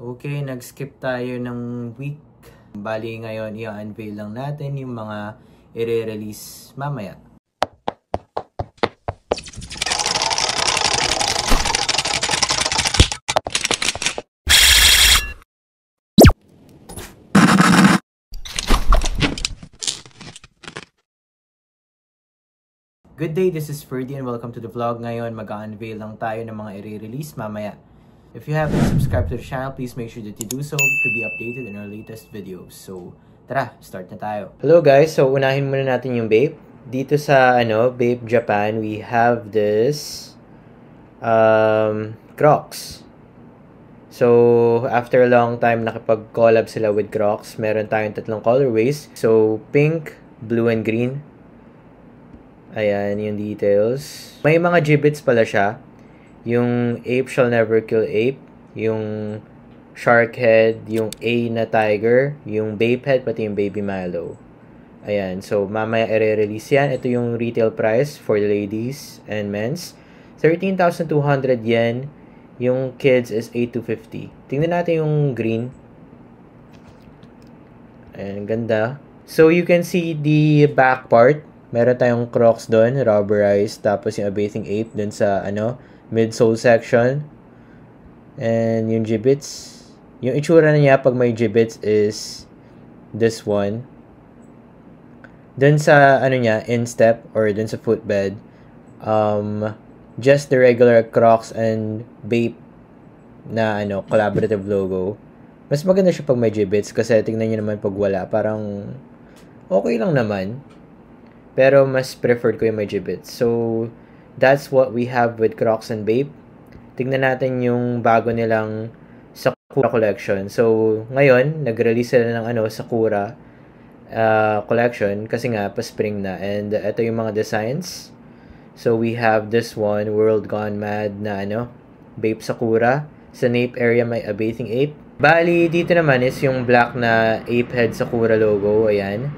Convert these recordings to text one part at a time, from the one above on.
Okay, nag-skip tayo ng week. Bali ngayon, i-unveil lang natin yung mga i-release mamaya. Good day, this is Ferdy and welcome to the vlog. Ngayon, mag-unveil lang tayo ng mga i-release mamaya. If you haven't subscribed to the channel, please make sure that you do so to be updated in our latest videos. So, tara, start na tayo. Hello guys, so unahin muna natin yung Bape. Dito sa Bape Japan, we have this Crocs. So, after a long time nakipag-collab sila with Crocs, meron tayong tatlong colorways. So, pink, blue, and green. Ayan, yung details. May mga gibbets pala siya. Yung Ape Shall Never Kill Ape, yung Shark Head, yung A na Tiger, yung Bape Head, pati yung Baby Milo. Ayan, so mamaya i-release yan. Ito yung retail price for the ladies and men's. 13,200 yen. Yung kids is 8,250. Tingnan natin yung green. Ayan, ganda. So you can see the back part. Meron tayong Crocs doon, rubberized, tapos yung Bathing Ape doon sa midsole section. And yung gibbets, yung itsura na niya pag may gibbets is this one. Doon sa niya, instep or doon sa footbed, just the regular Crocs and Bape na collaborative logo. Mas maganda siya pag may gibbets kasi tingnan niyo naman pag wala, parang okay lang naman. Pero mas preferred ko yung may gibbets. So, that's what we have with Crocs and Bape. Tignan natin yung bago nilang Sakura collection. So, ngayon, nag-release sila ng Sakura collection kasi nga, pa-spring na. And ito yung mga designs. So, we have this one, World Gone Mad na Bape Sakura. Sa nape area, may a Bathing Ape. Bali, dito naman is yung black na Ape Head Sakura logo. Ayan.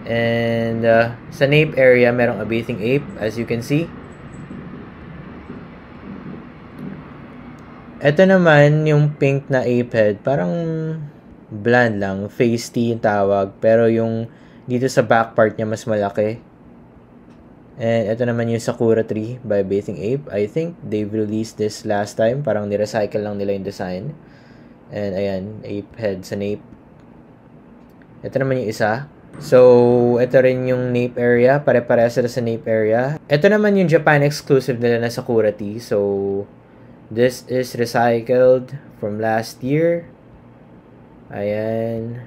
And sa nape area, merong a Bathing Ape, as you can see. Ito naman, yung pink na ape head, parang bland lang, face tea yung tawag. Pero yung dito sa back part niya, mas malaki. And ito naman yung Sakura Tree by Bathing Ape. I think they've released this last time. Parang ni-recycle lang nila yung design. And ayan, ape head sa nape. Ito naman yung isa. So, ito rin yung nape area. Pare-pareha sila sa nape area. Ito naman yung Japan exclusive nila na Sakura Tea. So, this is recycled from last year. Ayan.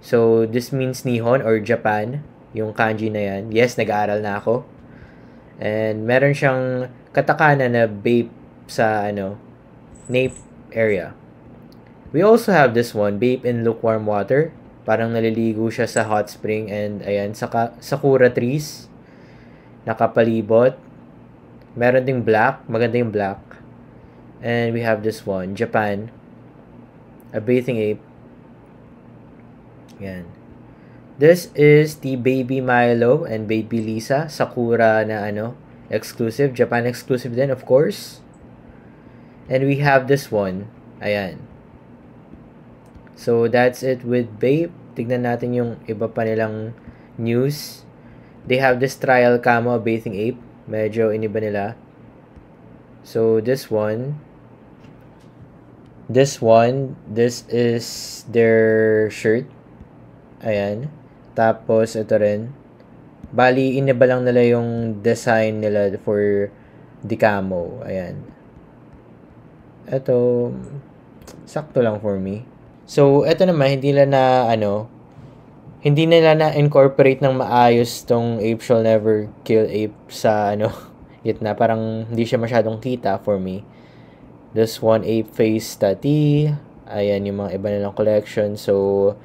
So, this means Nihon or Japan. Yung kanji na yan. Yes, nag-aaral na ako. And meron siyang katakana na Bape sa nape area. We also have this one, Bape in lukewarm water. Parang naliligo siya sa hot spring. And ayan, Sakura trees. Nakapalibot. Meron ding black. Maganda yung black. And we have this one, Japan. A Bathing Ape. Ayan. This is the Baby Milo and Baby Lisa. Sakura na exclusive. Japan exclusive din, of course. And we have this one. Ayan. So, that's it with Bape. Tignan natin yung iba pa nilang news. They have this trial camo Bathing Ape. Medyo iniba nila. So, this is their shirt. Ayan. Tapos, ito rin. Bali, iniba lang nila yung design nila for the camo. Ayan. Ito, sakto lang for me. So, ito naman, hindi nila na-incorporate ng maayos tong Ape Shall Never Kill Ape sa gitna. Parang hindi siya masyadong kita for me. This one, Ape Face Tati. Ayan, yung mga iba nilang collection. So,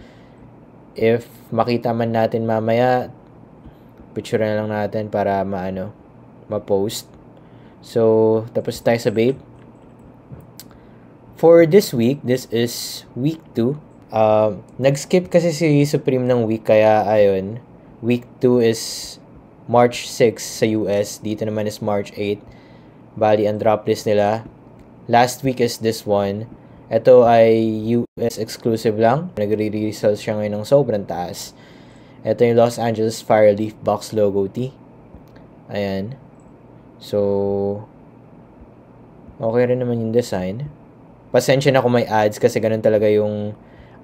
if makita man natin mamaya, picture na lang natin para ma-post. So, tapos tayo sa Bape. For this week, this is week 2. Nag-skip kasi si Supreme ng week, kaya ayun. Week 2 is March 6 sa US. Dito naman is March 8. Bali, ang drop list nila. Last week is this one. Ito ay US exclusive lang. Nagre-resell siya ngayon ng sobrang taas. Ito yung Los Angeles Fireleaf Box Logo Tee. Ayan. So, okay rin naman yung design. Pasensya na kung may ads kasi ganun talaga yung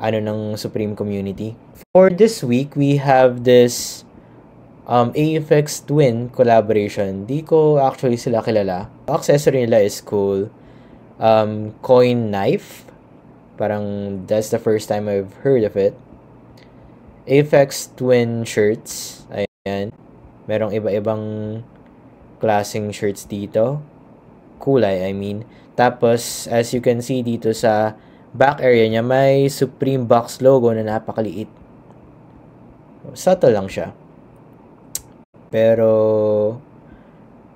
ng Supreme community. For this week, we have this AFX Twin collaboration. Di ko actually sila kilala. Accessory nila is cool. Coin knife. Parang that's the first time I've heard of it. AFX Twin shirts. Ayan. Merong iba-ibang klaseng shirts dito. Kulay, I mean. Tapos, as you can see dito sa back area niya, may Supreme Box logo na napakaliit. Subtle lang siya. Pero,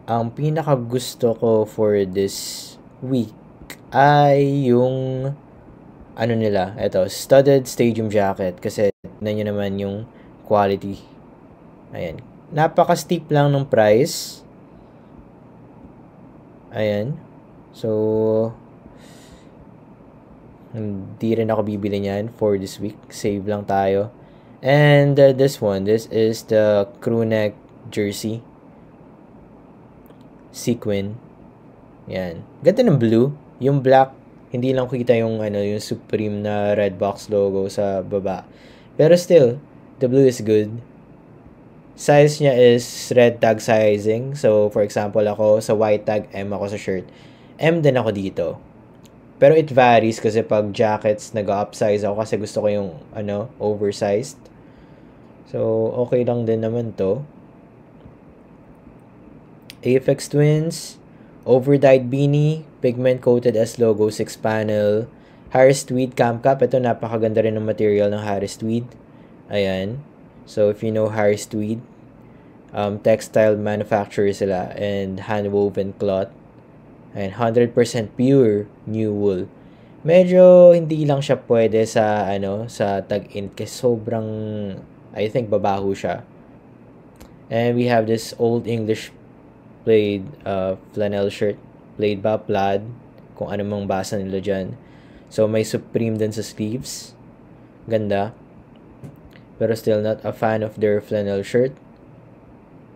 ang pinaka gusto ko for this week ay yung nila, ito, studded stadium jacket kasi tignan nyo naman yung quality. Ayan. Napaka-steep lang ng price. Ayan. So, hindi rin ako bibili niyan for this week. Save lang tayo. And this is the crew neck jersey. Sequin. Yan. Ganda ng blue. Yung black, hindi lang kita yung yung Supreme na red box logo sa baba. Pero still, the blue is good. Size niya is red tag sizing. So, for example, ako sa white tag, M ako sa shirt. M din ako dito. Pero it varies kasi pag jackets, nag-upsize ako kasi gusto ko yung, oversized. So, okay lang din naman to. AFX Twins, over-dyed beanie, pigment-coated as logo, 6-panel, Harris Tweed Camp Cap. Ito, napakaganda rin ng material ng Harris Tweed. Ayan. So, if you know Harris Tweed, textile manufacturer sila and hand-woven cloth. And 100% pure new wool. Medyo hindi lang siya pwede sa sa tag-init kasi sobrang I think babaho siya. And we have this old English plaid flannel shirt. Plaid ba? Plaid. Kung ano mang basa nila dyan. So may Supreme din sa sleeves. Ganda. Pero still not a fan of their flannel shirt.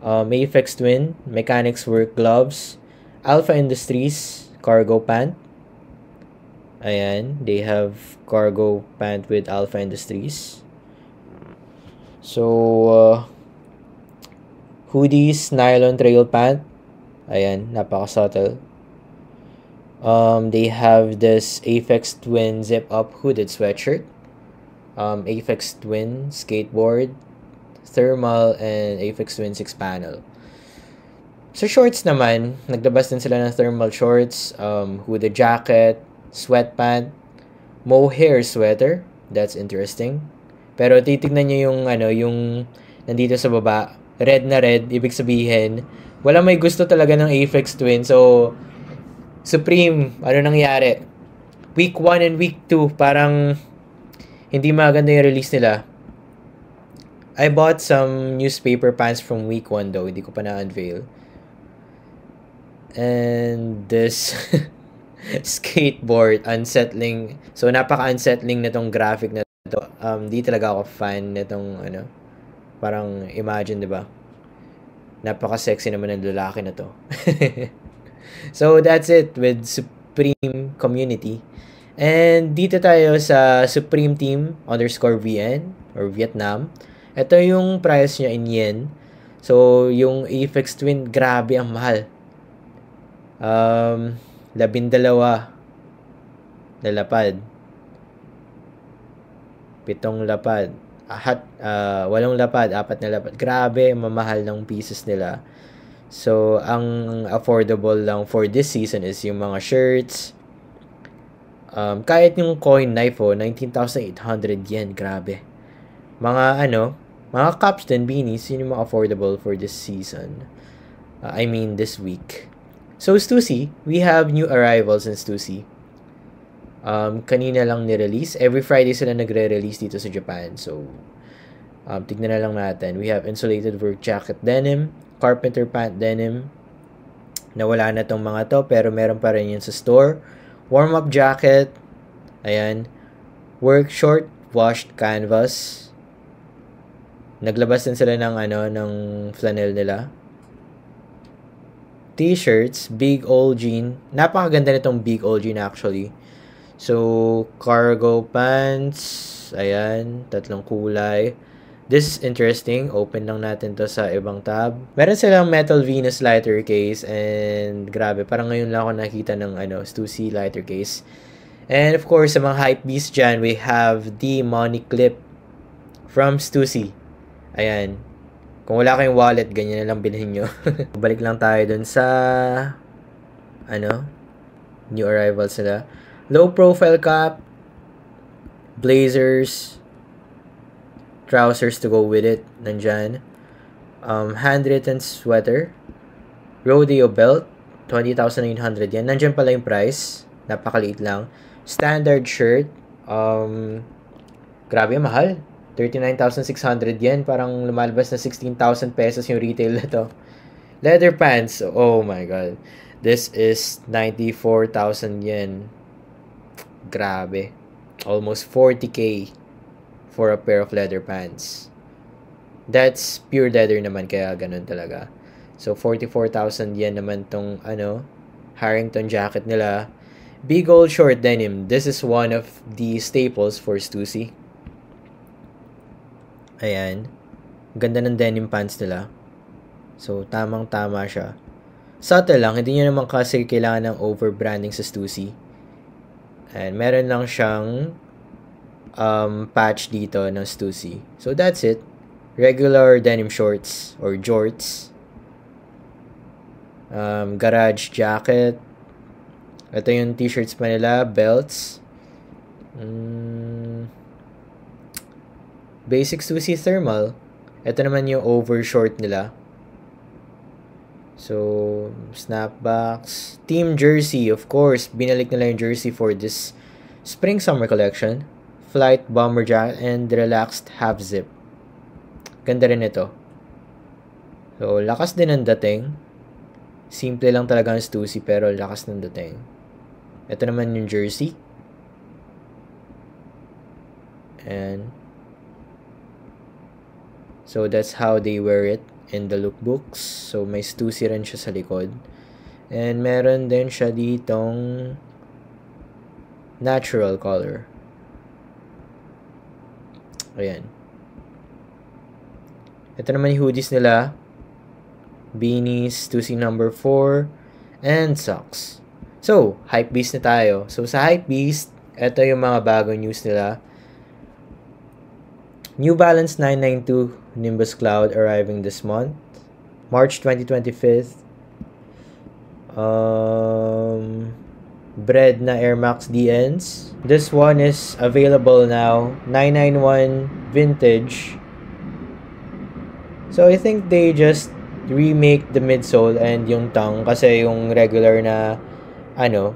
Mayflex Twin. Mechanics Work gloves. Alpha Industries cargo pant. Ayan, they have cargo pant with Alpha Industries. So, hoodies, nylon trail pant. Ayan, napaka-subtle. They have this Aphex Twin zip-up hooded sweatshirt. Aphex Twin skateboard, thermal, and Aphex Twin 6-panel. Sa shorts naman, naglabas din sila ng thermal shorts, hooded jacket, sweatpant, mohair sweater. That's interesting. Pero titignan nyo yung nandito sa baba. Red na red, ibig sabihin, wala may gusto talaga ng Aphex Twin. So, Supreme, nangyari? Week 1 and week 2, parang hindi maganda yung release nila. I bought some newspaper pants from week 1 though, hindi ko pa na-unveil. And this skateboard, unsettling. So, napaka-unsettling na tong graphic na to. Di talaga ako fan nitong parang imagine, di ba? Napaka-sexy naman ng lalaki na to. So, that's it with Supreme Community. And dito tayo sa Supreme Team _VN or Vietnam. Ito yung price niya in yen. So, yung Aphex Twin, grabe ang mahal. 12 na lapad. 7 lapad. 8 lapad, 4 na lapad. Grabe, mamahal ng pieces nila. So, ang affordable lang for this season is yung mga shirts. Kahit yung coin knife 19,800 yen. Grabe. Mga mga caps din, beanies, yun yung mga affordable for this season. This week. So, Stussy, we have new arrivals in Stussy. Kanina lang ni-release. Every Friday sila nagre-release dito sa Japan. So, tignan na lang natin. We have insulated work jacket denim, carpenter pant denim. Nawala na tong mga to, pero meron pa rin yun sa store. Warm-up jacket, Ayan. Work short washed canvas. Naglabas din sila ng ng flannel nila. T-shirts, big old jean. Napakaganda nitong big old jean actually. So, cargo pants. Ayan, 3 kulay. This is interesting. Open lang natin to sa ibang tab. Meron silang metal Venus lighter case and grabe, parang ngayon lang ako nakita ng Stussy lighter case. And of course, sa mga hype beast dyan, we have the money clip from Stussy. Ayan. Kung wala kayong wallet, ganyan na lang bilhin nyo. Balik lang tayo dun sa new arrivals nila. Low profile cap, blazers, trousers to go with it, nandyan. Handwritten sweater, rodeo belt, 20,900 yan. Nandyan pala yung price, napakaliit lang. Standard shirt, grabe, mahal. 39,600 yen. Parang lumalabas na 16,000 pesos yung retail na to. Leather pants. Oh my god. This is 94,000 yen. Grabe. Almost 40k for a pair of leather pants. That's pure leather naman, kaya ganun talaga. So 44,000 yen naman tong Harrington jacket nila. Big old short denim. This is one of the staples for Stussy. Ayan. Ganda ng denim pants nila. So, tamang-tama siya. Subtle lang. Hindi nyo naman kasi kailangan ng over-branding sa Stussy. And meron lang siyang patch dito ng Stussy. So, that's it. Regular denim shorts or jorts. Garage jacket. Ito yung t-shirts pa nila. Belts. Basic Stussy thermal. Ito naman yung over short nila. So, snapbacks. Team jersey, of course. Binalik nila yung jersey for this spring-summer collection. Flight bomber jacket and relaxed half zip. Ganda rin ito. So, lakas din ang dating. Simple lang talaga ang Stussy pero lakas ng dating. Ito naman yung jersey. And so, that's how they wear it in the lookbooks. So, may Stussy rin siya sa likod. And meron din siya ditong natural color. Ayan. Ito naman yung hoodies nila. Beanies, Stussy number 4, and socks. So, Hypebeast na tayo. So, sa Hypebeast, ito yung mga bagong news nila. New Balance 992 Nimbus Cloud arriving this month. March 2025. Bread na Air Max DNs. This one is available now. 991 vintage. So I think they just remake the midsole and yung tongue kasi yung regular na na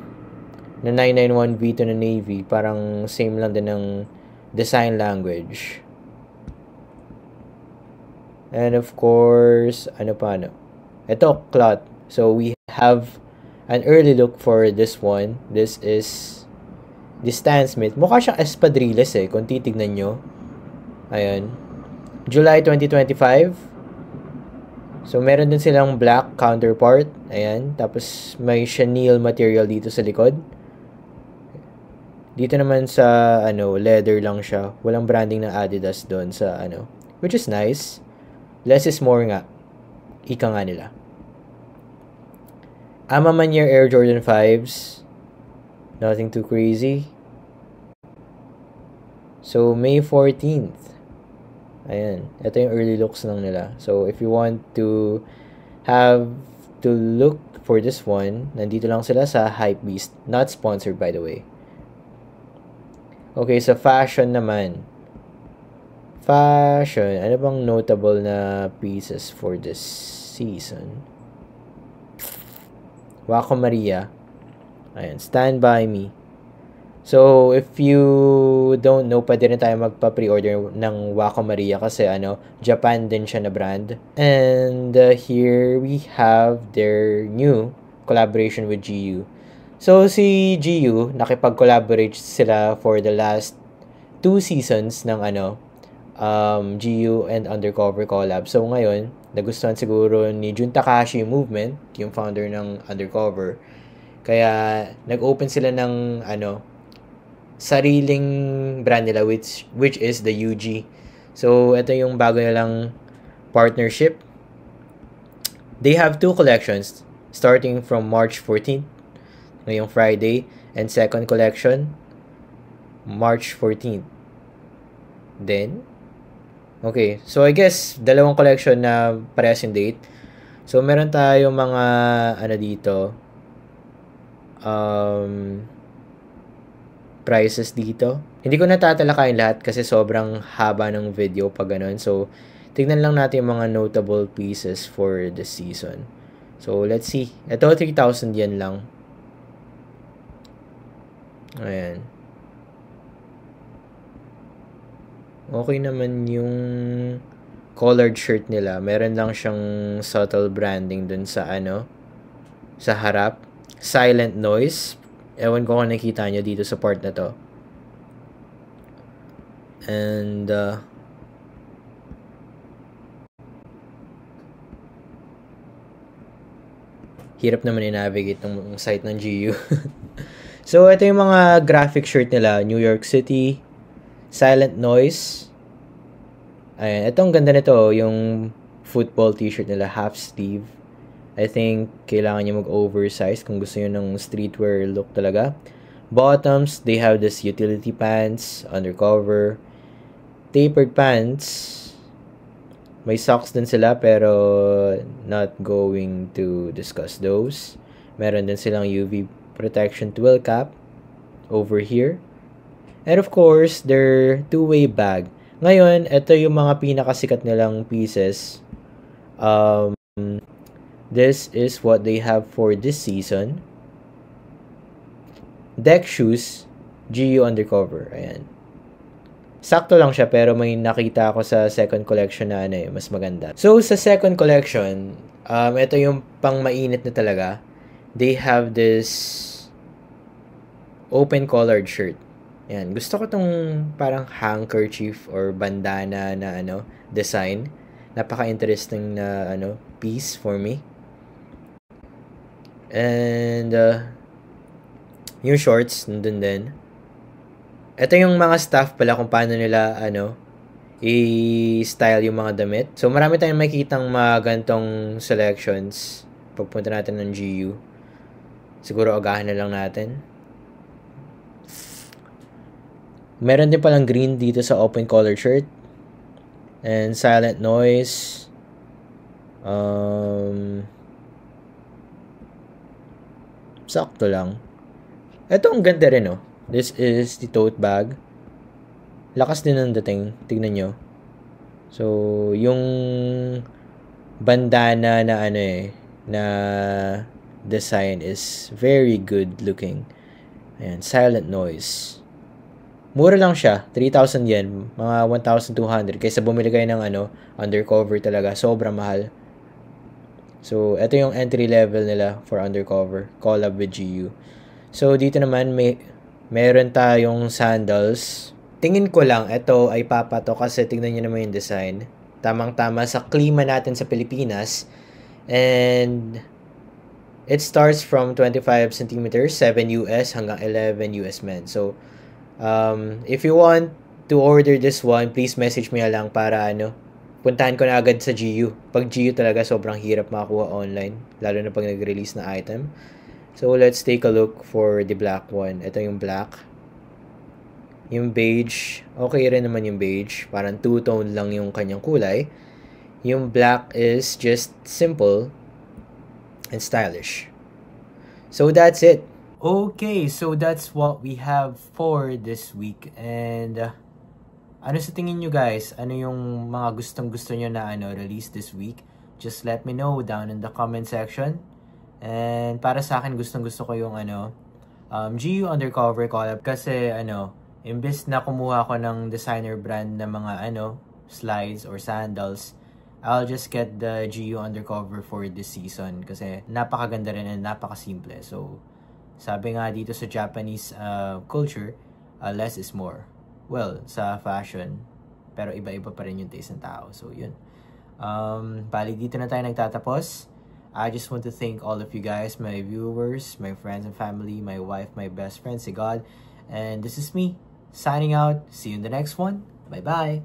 991 V2 na navy, parang same lang din ng design language. And of course, ito, cloth. So, we have an early look for this one. This is the Stan Smith. Mukha siyang espadrilles kung titignan nyo. Ayan. July 2025. So, meron din silang black counterpart. Ayan. Tapos, may chenille material dito sa likod. Dito naman sa, leather lang siya. Walang branding ng Adidas doon sa, which is nice. Less is more nga. Ika nga nila. Ama Manier Air Jordan 5s. Nothing too crazy. So, May 14th. Ayan. Ito yung early looks lang nila. So, if you want to have to look for this one, nandito lang sila sa Hypebeast. Not sponsored, by the way. Okay, sa fashion naman. Fashion. Ano bang notable na pieces for this season? Waco Maria. Ayan. Stand By Me. So, if you don't know, pwede rin tayo magpa-pre-order ng Waco Maria kasi Japan din siya na brand. And here we have their new collaboration with GU. So, si GU, nakipag-collaborate sila for the last 2 seasons ng GU and Undercover collab. So, ngayon, nagustuhan siguro ni Jun Takahashi yung movement, yung founder ng Undercover. Kaya, nag-open sila ng, sariling brand nila, which is the UG. So, ito yung bago nilang partnership. They have 2 collections, starting from March 14th, ngayong Friday, and second collection, March 14th. Then, okay, so I guess, dalawang collection na parehas yung date. So, meron tayong mga, dito, prices dito. Hindi ko natatalakayin lahat kasi sobrang haba ng video pag ganun. So, tignan lang natin yung mga notable pieces for the season. So, let's see. Ito, 3,000 yen lang. Ayan. Okay naman yung collared shirt nila. Meron lang siyang subtle branding dun sa sa harap. Silent noise. Ewan ko kung nakita nyo dito sa part na to. And hirap naman i-navigate ng site ng GU. So, ito yung mga graphic shirt nila. New York City, Silent Noise. Ayan, ito ang ganda nito. Yung football t-shirt nila, half sleeve. I think kailangan nyo mag-oversize kung gusto nyo ng streetwear look talaga. Bottoms, they have this utility pants, Undercover. Tapered pants. May socks din sila pero not going to discuss those. Meron din silang UV protection twill cap over here. And of course, their two-way bag. Ngayon, ito yung mga pinakasikat nilang pieces. This is what they have for this season. Deck shoes, GU Undercover. Ayan. Sakto lang siya pero may nakita ako sa second collection na mas maganda. So, sa second collection, ito yung pang mainit na talaga. They have this open collared shirt. Yan. Gusto ko tong parang handkerchief or bandana na design. Napaka-interesting na piece for me. And yung shorts nandun din. Ito yung mga staff pala kung paano nila i-style yung mga damit. So marami tayong makikitang mga gantong selections pagpunta natin ng GU. Siguro agahan na lang natin. Meron din palang green dito sa open collar shirt. And silent noise. Sakto lang. Ito ang ganda rin This is the tote bag. Lakas din ang dating. Tignan nyo. So, yung bandana na na design is very good looking. Ayan, silent noise. Mura lang siya, 3,000 yen, mga 1,200 kaysa bumili kayo ng Undercover talaga, sobrang mahal. So, ito yung entry level nila for Undercover, collab with GU. So, dito naman meron tayong sandals. Tingin ko lang ito ay papato kasi tingnan niyo naman yung design. Tamang-tama sa klima natin sa Pilipinas. And it starts from 25 centimeters, 7 US hanggang 11 US men. So, if you want to order this one, please message me lang para puntahan ko na agad sa GU. Pag GU talaga, sobrang hirap makakuha online. Lalo na pag nag-release na item. So, let's take a look for the black one. Ito yung black. Yung beige, okay rin naman yung beige. Parang two-tone lang yung kanyang kulay. Yung black is just simple and stylish. So, that's it. Okay, so that's what we have for this week. And ano sa tingin nyo guys? Ano yung mga gustong-gusto nyo na release this week? Just let me know down in the comment section. And para sa akin, gustong-gusto ko yung GU Undercover collab kasi imbes na kumuha ko ng designer brand na mga slides or sandals, I'll just get the GU Undercover for this season kasi napakaganda rin and napakasimple. So, Sabi nga dito sa Japanese culture, less is more. Well, sa fashion, pero iba-iba pa rin yung taste ng tao. So, yun. Bali, dito na tayo nagtatapos. I just want to thank all of you guys, my viewers, my friends and family, my wife, my best friend, si God. And this is me, signing out. See you in the next one. Bye-bye.